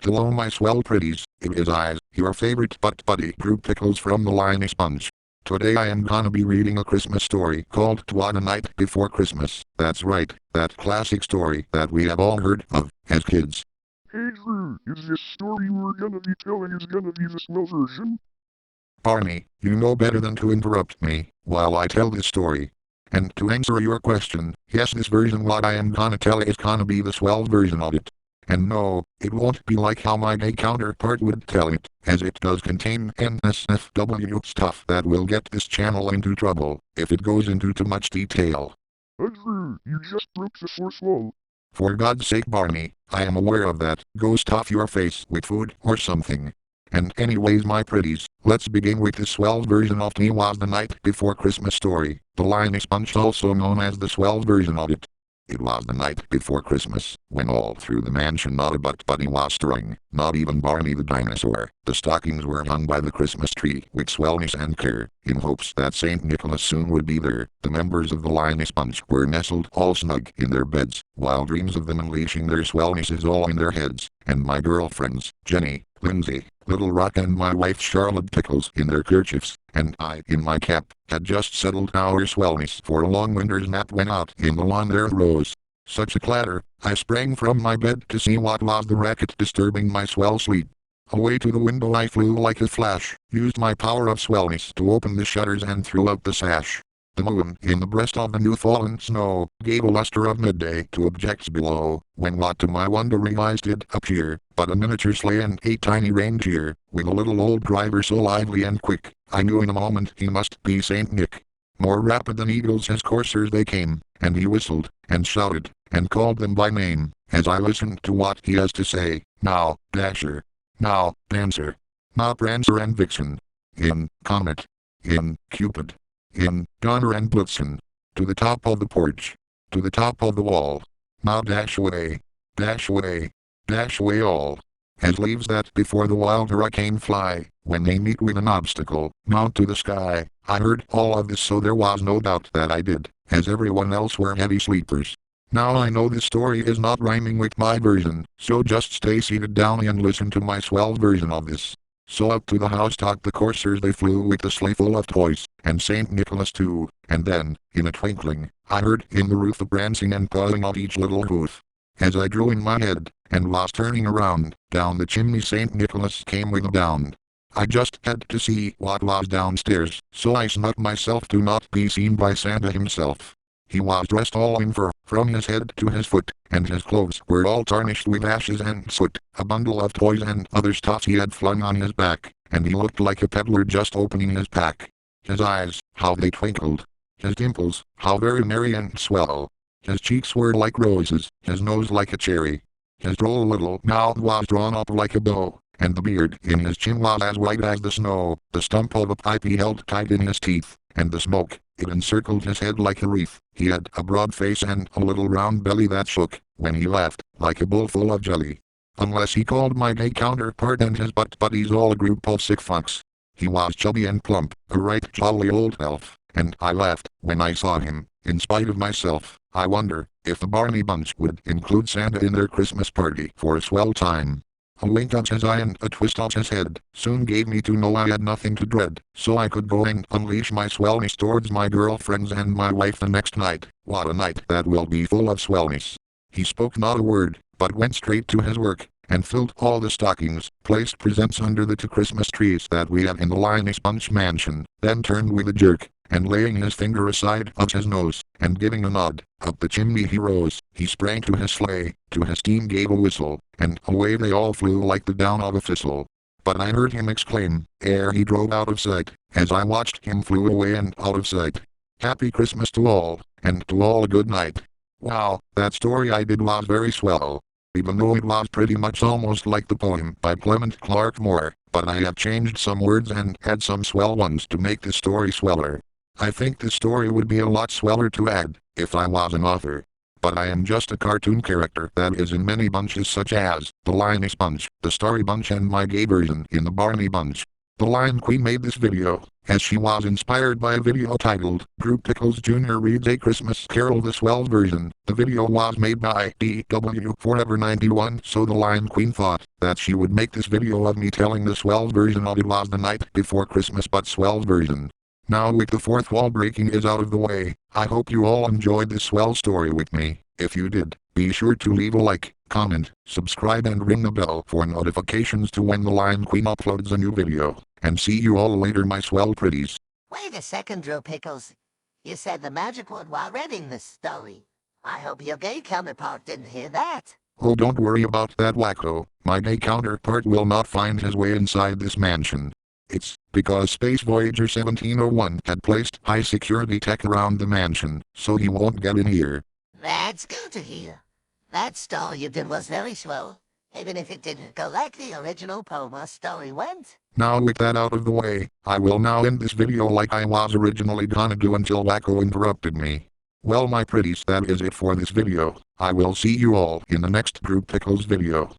Hello my swell pretties, it is I, your favorite butt buddy group Pickles from the Lioness bunch. Today I am gonna be reading a Christmas story called "Twas the Night Before Christmas." That's right, that classic story that we have all heard of as kids. Hey Drew, is this story we're gonna be telling is gonna be the Swell version? Barney, you know better than to interrupt me while I tell this story. And to answer your question, yes, this version what I am gonna tell is gonna be the swell version of it. And no, it won't be like how my gay counterpart would tell it, as it does contain NSFW stuff that will get this channel into trouble if it goes into too much detail. Drew, you just broke the fourth wall. For God's sake Barney, I am aware of that. Go stuff your face with food or something. And anyways my pretties, let's begin with the swell version of "Twas the Night Before Christmas" story, the Lioness bunch also known as the swell version of it. It was the night before Christmas, when all through the mansion not a butt buddy was stirring, not even Barney the dinosaur. The stockings were hung by the Christmas tree with swellness and care, in hopes that St. Nicholas soon would be there. The members of the Lioness bunch were nestled all snug in their beds, while dreams of them unleashing their swellness is all in their heads, and my girlfriends, Jenny, Lindsay, Little Rock and my wife Charlotte Pickles in their kerchiefs, and I in my cap, had just settled our swellness for a long winter's nap when out in the lawn there rose such a clatter. I sprang from my bed to see what was the racket disturbing my swell sleep. Away to the window I flew like a flash, used my power of swellness to open the shutters and threw up the sash. The moon, in the breast of the new fallen snow, gave a luster of midday to objects below, when what to my wondering eyes did appear, but a miniature sleigh and a tiny reindeer, with a little old driver so lively and quick, I knew in a moment he must be Saint Nick. More rapid than eagles as coursers they came, and he whistled, and shouted, and called them by name, as I listened to what he has to say. Now, Dasher. Now, Dancer. Now, Prancer and Vixen. In, Comet. In, Cupid. In, Donner and Blitzen. To the top of the porch. To the top of the wall. Now dash away. Dash away. Dash away all. As leaves that before the wild hurricane fly, when they meet with an obstacle, mount to the sky. I heard all of this, so there was no doubt that I did, as everyone else were heavy sleepers. Now I know this story is not rhyming with my version, so just stay seated down and listen to my swell version of this. So up to the housetop the coursers they flew with the sleigh full of toys, and Saint Nicholas too, and then, in a twinkling, I heard in the roof the prancing and pawing of each little hoof. As I drew in my head, and was turning around, down the chimney Saint Nicholas came with a bound. I just had to see what was downstairs, so I snuck myself to not be seen by Santa himself. He was dressed all in fur, from his head to his foot, and his clothes were all tarnished with ashes and soot. A bundle of toys and other stuff he had flung on his back, and he looked like a peddler just opening his pack. His eyes, how they twinkled. His dimples, how very merry and swell. His cheeks were like roses, his nose like a cherry. His droll little mouth was drawn up like a bow, and the beard in his chin was as white as the snow. The stump of a pipe he held tight in his teeth, and the smoke, it encircled his head like a wreath. He had a broad face and a little round belly that shook, when he laughed, like a bowl full of jelly. Unless he called my gay counterpart and his butt buddies all a group of sick fucks. He was chubby and plump, a right jolly old elf, and I laughed when I saw him, in spite of myself. I wonder if the Barney bunch would include Santa in their Christmas party for a swell time. A wink of his eye and a twist of his head soon gave me to know I had nothing to dread, so I could go and unleash my swellness towards my girlfriends and my wife the next night. What a night that will be full of swellness. He spoke not a word, but went straight to his work, and filled all the stockings, placed presents under the 2 Christmas trees that we have in the Lioness bunch mansion, then turned with a jerk, and laying his finger aside of his nose, and giving a nod, up the chimney he rose. He sprang to his sleigh, to his team gave a whistle, and away they all flew like the down of a thistle. But I heard him exclaim, ere he drove out of sight, as I watched him flew away and out of sight. Happy Christmas to all, and to all a good night. Wow, that story I did was very swell. Even though it was pretty much almost like the poem by Clement Clark Moore, but I have changed some words and had some swell ones to make the story sweller. I think the story would be a lot sweller to add, if I was an author. But I am just a cartoon character that is in many bunches such as the Lioness bunch, the Starry bunch and my gay version in the Barney bunch. The Lion Queen made this video, as she was inspired by a video titled, Group Pickles Jr. Reads a Christmas Carol the Swell version. The video was made by DW Forever 91, so the Lion Queen thought that she would make this video of me telling the Swell version of It Was the Night Before Christmas but Swell version. Now with the fourth wall breaking is out of the way, I hope you all enjoyed this Swell story with me. If you did, be sure to leave a like, comment, subscribe and ring the bell for notifications to when the Lion Queen uploads a new video. And see you all later, my swell pretties. Wait a second, Drew Pickles. You said the magic word while reading this story. I hope your gay counterpart didn't hear that. Oh, don't worry about that, wacko. My gay counterpart will not find his way inside this mansion. It's because Space Voyager 1701 had placed high security tech around the mansion, so he won't get in here. That's good to hear. That story you did was very swell, even if it didn't go like the original Poma story went. Now with that out of the way, I will now end this video like I was originally gonna do until Wacko interrupted me. Well my pretties, that is it for this video. I will see you all in the next Group Pickles video.